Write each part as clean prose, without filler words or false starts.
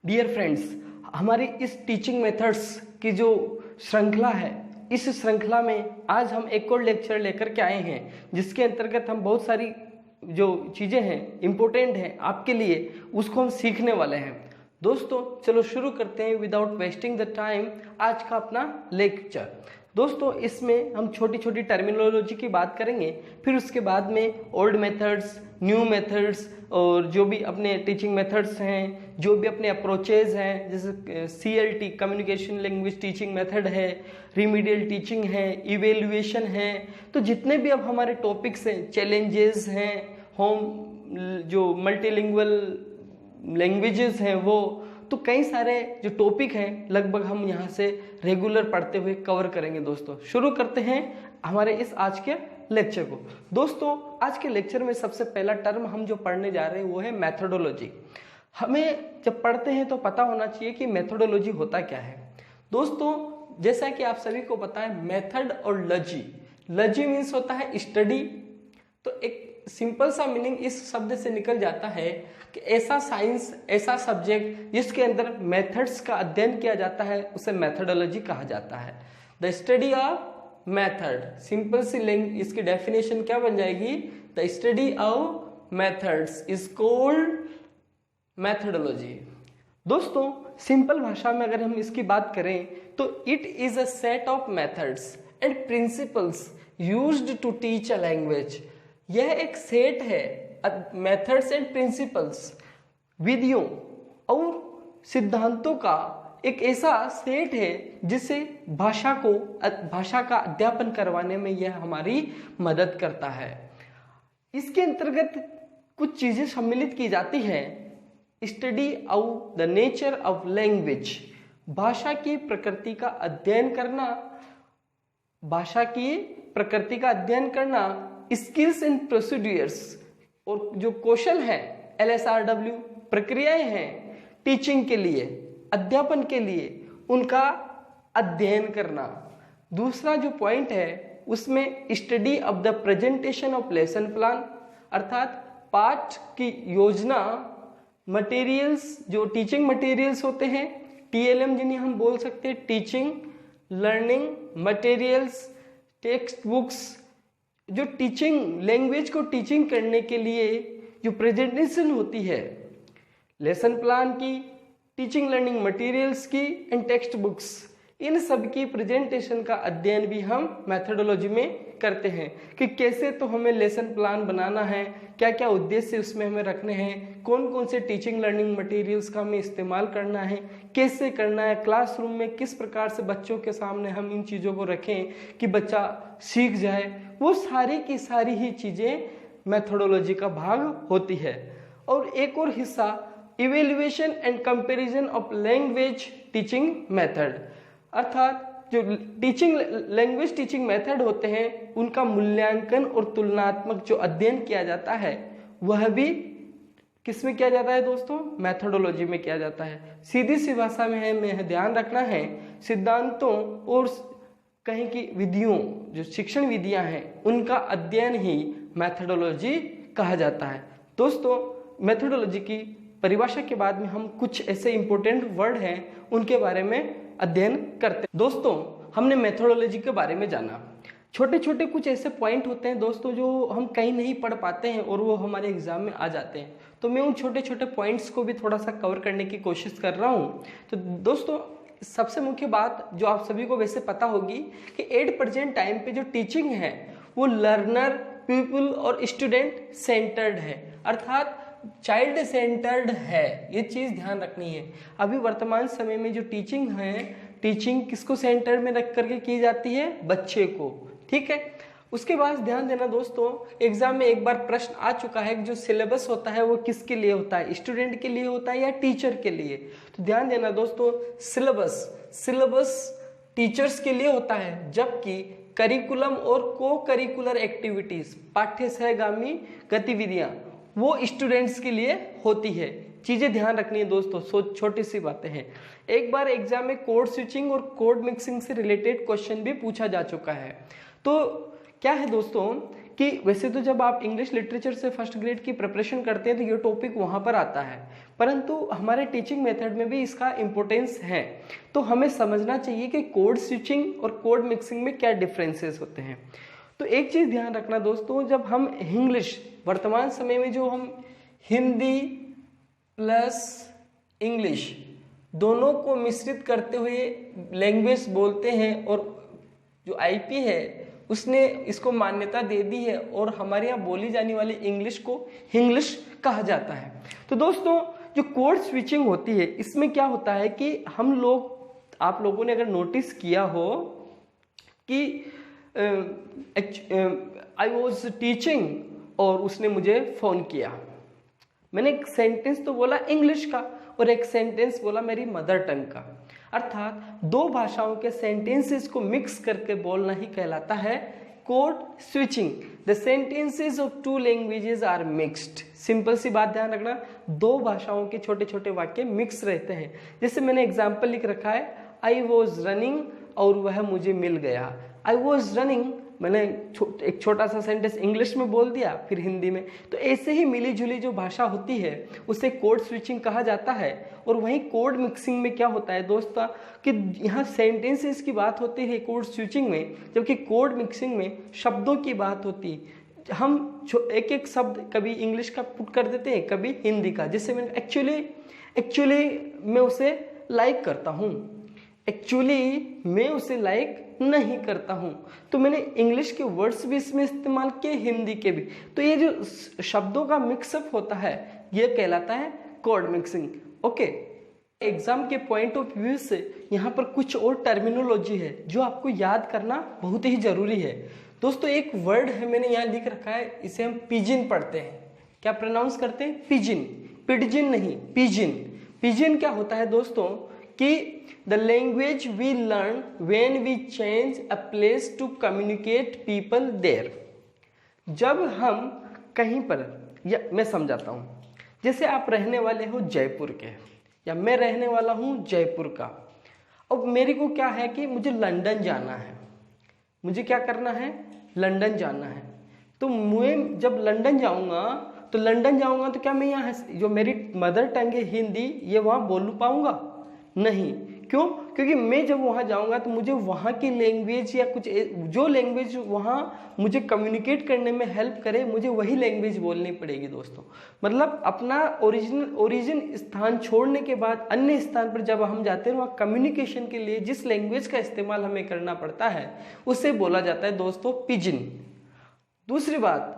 Dear friends, हमारी इस teaching methods की जो श्रृंखला है, इस श्रृंखला में आज हम एक और लेक्चर लेकर के आए हैं जिसके अंतर्गत हम बहुत सारी जो चीज़ें हैं इम्पोर्टेंट हैं आपके लिए, उसको हम सीखने वाले हैं। दोस्तों चलो शुरू करते हैं विदाउट वेस्टिंग द टाइम आज का अपना लेक्चर। दोस्तों इसमें हम छोटी छोटी टर्मिनोलॉजी की बात करेंगे, फिर उसके बाद में ओल्ड मेथड्स, न्यू मेथड्स और जो भी अपने टीचिंग मेथड्स हैं, जो भी अपने अप्रोचेज हैं, जैसे CLT communication language teaching method है, रिमीडियल टीचिंग है, इवेल्युएशन है, तो जितने भी अब हमारे टॉपिक्स हैं, चैलेंजेस हैं, होम जो मल्टीलिंगुअल लैंग्वेजेस हैं वो, तो कई सारे जो टॉपिक हैं लगभग हम यहाँ से रेगुलर पढ़ते हुए कवर करेंगे। दोस्तों शुरू करते हैं हमारे इस आज के लेक्चर को। दोस्तों आज के लेक्चर में सबसे पहला टर्म हम जो पढ़ने जा रहे हैं वो है मेथोडोलॉजी। हमें जब पढ़ते हैं तो पता होना चाहिए कि मेथोडोलॉजी होता क्या है। दोस्तों जैसा कि आप सभी को पता है, मेथड और लॉजी मीन्स होता है स्टडी। तो एक सिंपल सा मीनिंग इस शब्द से निकल जाता है कि ऐसा साइंस, ऐसा सब्जेक्ट जिसके अंदर मेथड्स का अध्ययन किया जाता है उसे मेथोडोलॉजी कहा जाता है। The study of method, simple सी इसकी डेफिनेशन क्या बन जाएगी? The study of methods is called methodology. दोस्तों सिंपल भाषा में अगर हम इसकी बात करें तो it is a set of methods and principles used to teach a language. यह एक सेट है मेथड्स एंड प्रिंसिपल्स, विधियों और सिद्धांतों का एक ऐसा सेट है जिससे भाषा का अध्यापन करवाने में यह हमारी मदद करता है। इसके अंतर्गत कुछ चीजें सम्मिलित की जाती हैं। Study of the nature of language, भाषा की प्रकृति का अध्ययन करना, भाषा की प्रकृति का अध्ययन करना, स्किल्स एंड प्रोसीड्यूर्स और जो कौशल है LSRW प्रक्रियाएं हैं टीचिंग के लिए, अध्यापन के लिए, उनका अध्ययन करना। दूसरा जो पॉइंट है उसमें study of the presentation of lesson plan, अर्थात पाठ की योजना, मटेरियल्स जो टीचिंग मटेरियल्स होते हैं, TLM जिन्हें हम बोल सकते हैं, teaching learning materials, text books, जो टीचिंग लैंग्वेज को टीचिंग करने के लिए जो प्रेजेंटेशन होती है, लेसन प्लान की, टीचिंग लर्निंग मटेरियल्स की एंड टेक्स्ट बुक्स, इन सब की प्रेजेंटेशन का अध्ययन भी हम मेथोडोलॉजी में करते हैं कि कैसे तो हमें लेसन प्लान बनाना है, क्या क्या उद्देश्य उसमें हमें रखने हैं, कौन कौन से टीचिंग लर्निंग मटेरियल्स का हमें इस्तेमाल करना है, कैसे करना है, क्लासरूम में किस प्रकार से बच्चों के सामने हम इन चीज़ों को रखें कि बच्चा सीख जाए। वो सारी की सारी ही चीज़ें मेथोडोलॉजी का भाग होती है। और एक और हिस्सा evaluation and comparison of language teaching method, अर्थात जो टीचिंग लैंग्वेज टीचिंग मेथड होते हैं उनका मूल्यांकन और तुलनात्मक जो अध्ययन किया जाता है वह भी किसमें किया जाता है दोस्तों? मेथोडोलॉजी में किया जाता है। सीधी सी भाषा में हमें ध्यान रखना है, सिद्धांतों और कहीं की विधियों, जो शिक्षण विधियां हैं, उनका अध्ययन ही मेथोडोलॉजी कहा जाता है। दोस्तों मेथोडोलॉजी की परिभाषा के बाद में हम कुछ ऐसे इंपॉर्टेंट वर्ड हैं उनके बारे में अध्ययन करते हैं। दोस्तों हमने मेथोडोलॉजी के बारे में जाना, छोटे छोटे कुछ ऐसे पॉइंट होते हैं दोस्तों जो हम कहीं नहीं पढ़ पाते हैं और वो हमारे एग्जाम में आ जाते हैं, तो मैं उन छोटे छोटे पॉइंट्स को भी थोड़ा सा कवर करने की कोशिश कर रहा हूँ। तो दोस्तों सबसे मुख्य बात जो आप सभी को वैसे पता होगी कि एट प्रेजेंट टाइम पे जो टीचिंग है वो लर्नर, पीपल और स्टूडेंट सेंटर्ड है, अर्थात चाइल्ड सेंटर्ड है। ये चीज ध्यान रखनी है। अभी वर्तमान समय में जो टीचिंग है, टीचिंग किसको सेंटर में रख करके की जाती है? बच्चे को, ठीक है। उसके बाद ध्यान देना दोस्तों, एग्जाम में एक बार प्रश्न आ चुका है कि जो सिलेबस होता है वो किसके लिए होता है, स्टूडेंट के लिए होता है या टीचर के लिए? तो ध्यान देना दोस्तों, सिलेबस टीचर्स के लिए होता है, जबकि करिकुलम और को करिकुलर एक्टिविटीज, पाठ्य सहगामी गतिविधियां, वो स्टूडेंट्स के लिए होती है। चीजें ध्यान रखनी है दोस्तों, छोटी सी बातें हैं। एक बार एग्जाम में कोड स्विचिंग और कोड मिक्सिंग से रिलेटेड क्वेश्चन भी पूछा जा चुका है। तो क्या है दोस्तों कि वैसे तो जब आप इंग्लिश लिटरेचर से फर्स्ट ग्रेड की प्रिपरेशन करते हैं तो ये टॉपिक वहाँ पर आता है, परंतु हमारे टीचिंग मेथड में भी इसका इम्पोर्टेंस है। तो हमें समझना चाहिए कि कोड स्विचिंग और कोड मिक्सिंग में क्या डिफरेंसेस होते हैं। तो एक चीज़ ध्यान रखना दोस्तों, जब हम इंग्लिश, वर्तमान समय में जो हम हिंदी प्लस इंग्लिश दोनों को मिश्रित करते हुए लैंग्वेज बोलते हैं, और जो आईपी है उसने इसको मान्यता दे दी है और हमारे यहाँ बोली जाने वाली इंग्लिश को हिंग्लिश कहा जाता है। तो दोस्तों जो कोड स्विचिंग होती है इसमें क्या होता है कि हम लोग, आप लोगों ने अगर नोटिस किया हो कि आई वॉज टीचिंग और उसने मुझे फ़ोन किया, मैंने एक सेंटेंस तो बोला इंग्लिश का और एक सेंटेंस बोला मेरी मदर टंग का, अर्थात दो भाषाओं के सेंटेंसेस को मिक्स करके बोलना ही कहलाता है code switching. The sentences of two languages are mixed. Simple सी बात ध्यान रखना, दो भाषाओं के छोटे छोटे वाक्य मिक्स रहते हैं। जैसे मैंने एग्जाम्पल लिख रखा है, आई वॉज रनिंग और वह मुझे मिल गया। आई वॉज रनिंग मैंने एक छोटा सा सेंटेंस इंग्लिश में बोल दिया, फिर हिंदी में। तो ऐसे ही मिली जुली जो भाषा होती है उसे कोड स्विचिंग कहा जाता है। और वहीं कोड मिक्सिंग में क्या होता है दोस्तों कि यहाँ सेंटेंसेस की बात होती है कोड स्विचिंग में, जबकि कोड मिक्सिंग में शब्दों की बात होती है। हम एक एक शब्द कभी इंग्लिश का पुट कर देते हैं, कभी हिंदी का। जैसे मैं एक्चुअली मैं उसे लाइक करता हूँ, एक्चुअली मैं उसे लाइक नहीं करता हूं। तो मैंने इंग्लिश के वर्ड्स भी इसमें इस्तेमाल किए, हिंदी के भी। तो ये जो शब्दों का मिक्सअप होता है ये कहलाता है कोड मिक्सिंग। ओके, एग्जाम के पॉइंट ऑफ व्यू से यहाँ पर कुछ और टर्मिनोलॉजी है जो आपको याद करना बहुत ही जरूरी है। दोस्तों एक वर्ड है, मैंने यहाँ लिख रखा है, इसे हम पिजिन पढ़ते हैं। क्या प्रोनाउंस करते हैं? पिजिन, पिडजिन नहीं, पिजिन। पिजिन क्या होता है दोस्तों कि the language we learn when we change a place to communicate people there। जब हम कहीं पर, या मैं समझाता हूँ, जैसे आप रहने वाले हो जयपुर के या मैं रहने वाला हूँ जयपुर का। अब मेरे को क्या है कि मुझे लंदन जाना है, मुझे क्या करना है? लंदन जाना है। तो मैं जब लंदन जाऊँगा तो क्या मैं यहाँ जो मेरी मदर टंग है हिंदी ये वहाँ बोल पाऊँगा? नहीं। क्यों? क्योंकि मैं जब वहाँ जाऊँगा तो मुझे वहाँ की लैंग्वेज या कुछ जो लैंग्वेज वहाँ मुझे कम्युनिकेट करने में हेल्प करे, मुझे वही लैंग्वेज बोलनी पड़ेगी दोस्तों। मतलब अपना ओरिजिन स्थान छोड़ने के बाद अन्य स्थान पर जब हम जाते हैं वहाँ कम्युनिकेशन के लिए जिस लैंग्वेज का इस्तेमाल हमें करना पड़ता है उसे बोला जाता है दोस्तों पिजिन। दूसरी बात,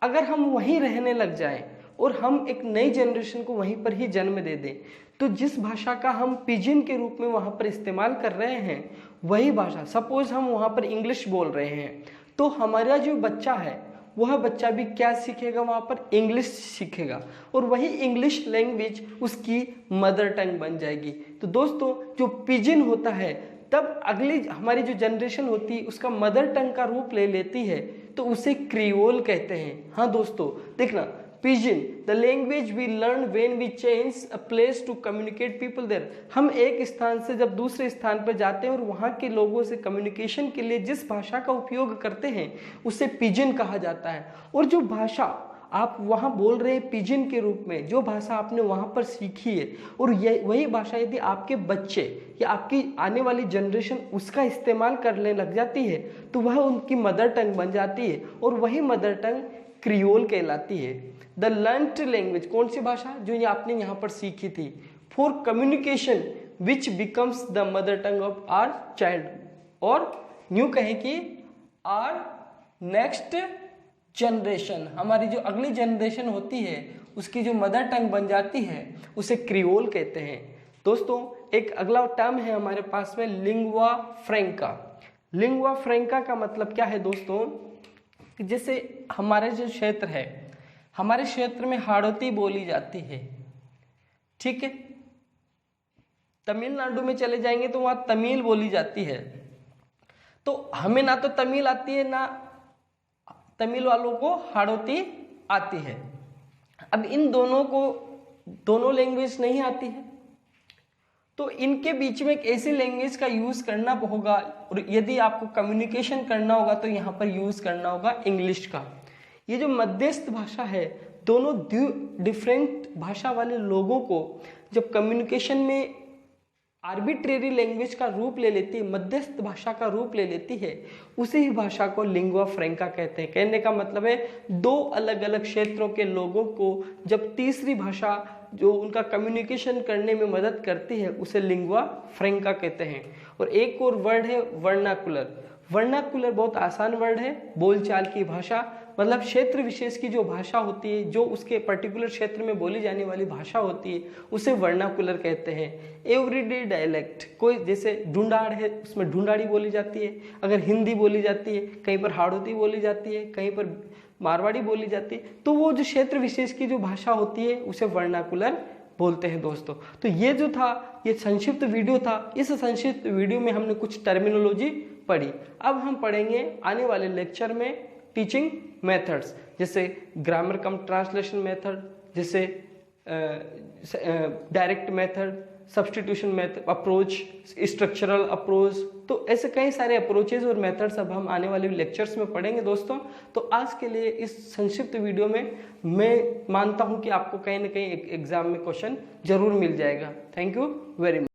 अगर हम वहीं रहने लग जाएं और हम एक नई जनरेशन को वहीं पर ही जन्म दे दें तो जिस भाषा का हम पिजिन के रूप में वहाँ पर इस्तेमाल कर रहे हैं वही भाषा, सपोज हम वहाँ पर इंग्लिश बोल रहे हैं, तो हमारा जो बच्चा है वह बच्चा भी क्या सीखेगा? वहाँ पर इंग्लिश सीखेगा और वही इंग्लिश लैंग्वेज उसकी मदर टंग बन जाएगी। तो दोस्तों जो पिजिन होता है तब अगली हमारी जो जनरेशन होती है उसका मदर टंग का रूप ले लेती है, तो उसे क्रियोल कहते हैं। हाँ दोस्तों देखना, pidgin the language we learn when we change a place to communicate people there. हम एक स्थान से जब दूसरे स्थान पर जाते हैं और वहाँ के लोगों से कम्युनिकेशन के लिए जिस भाषा का उपयोग करते हैं उसे पिजिन कहा जाता है। और जो भाषा आप वहाँ बोल रहे हैं पिजिन के रूप में, जो भाषा आपने वहाँ पर सीखी है और वही भाषा यदि आपके बच्चे या आपकी आने वाली जनरेशन उसका इस्तेमाल करने लग जाती है तो वह उनकी मदर टंग बन जाती है और वही मदर टंग क्रियोल कहलाती है। द लर्न्ड लैंग्वेज, कौन सी भाषा? जो ये आपने यहाँ पर सीखी थी। For communication which becomes the mother tongue of our child, और न्यू कहें कि आवर नेक्स्ट जनरेशन, हमारी जो अगली जनरेशन होती है उसकी जो मदर टंग बन जाती है उसे क्रियोल कहते हैं। दोस्तों एक अगला टर्म है हमारे पास में लिंगुआ फ्रैंका। लिंगुआ फ्रैंका का मतलब क्या है दोस्तों? जैसे हमारे जो क्षेत्र है, हमारे क्षेत्र में हाड़ौती बोली जाती है, ठीक है। तमिलनाडु में चले जाएंगे तो वहाँ तमिल बोली जाती है। तो हमें ना तो तमिल आती है ना तमिल वालों को हाड़ौती आती है। अब इन दोनों को दोनों लैंग्वेज नहीं आती है तो इनके बीच में एक ऐसी लैंग्वेज का यूज करना होगा, और यदि आपको कम्युनिकेशन करना होगा तो यहाँ पर यूज करना होगा इंग्लिश का। ये जो मध्यस्थ भाषा है, दोनों डिफरेंट भाषा वाले लोगों को जब कम्युनिकेशन में आर्बिट्रेरी लैंग्वेज का रूप ले लेती है, मध्यस्थ भाषा का रूप ले लेती है, उसी ही भाषा को लिंगुआ फ्रैंका कहते हैं। कहने का मतलब है दो अलग अलग क्षेत्रों के लोगों को जब तीसरी भाषा जो उनका कम्युनिकेशन करने में मदद करती है, उसे लिंगुआ फ्रैंका कहते हैं। और एक और वर्ड है वर्नाकुलर। वर्नाकुलर बहुत आसान वर्ड है, बोलचाल की भाषा, मतलब क्षेत्र विशेष की जो भाषा होती है, जो उसके पर्टिकुलर क्षेत्र में बोली जाने वाली भाषा होती है, उसे वर्नाकुलर कहते हैं। एवरीडे डायलेक्ट, कोई जैसे ढूंढाड़ है, उसमें ढूंढाड़ी बोली जाती है। अगर हिंदी बोली जाती है, कहीं पर हाड़ौती बोली जाती है, कहीं पर मारवाड़ी बोली जाती है, तो वो जो क्षेत्र विशेष की जो भाषा होती है उसे वर्नाकुलर बोलते हैं दोस्तों। तो ये जो था, ये संक्षिप्त वीडियो था। इस संक्षिप्त वीडियो में हमने कुछ टर्मिनोलॉजी पढ़ी। अब हम पढ़ेंगे आने वाले लेक्चर में टीचिंग मेथड्स, जैसे ग्रामर कम ट्रांसलेशन मेथड, जैसे direct method, substitution method approach, structural approach. तो ऐसे कई सारे अप्रोचेज और मेथड्स अब हम आने वाले लेक्चर्स में पढ़ेंगे दोस्तों। तो आज के लिए इस संक्षिप्त वीडियो में मैं मानता हूं कि आपको कहीं ना कहीं एग्जाम में क्वेश्चन जरूर मिल जाएगा। Thank you very much.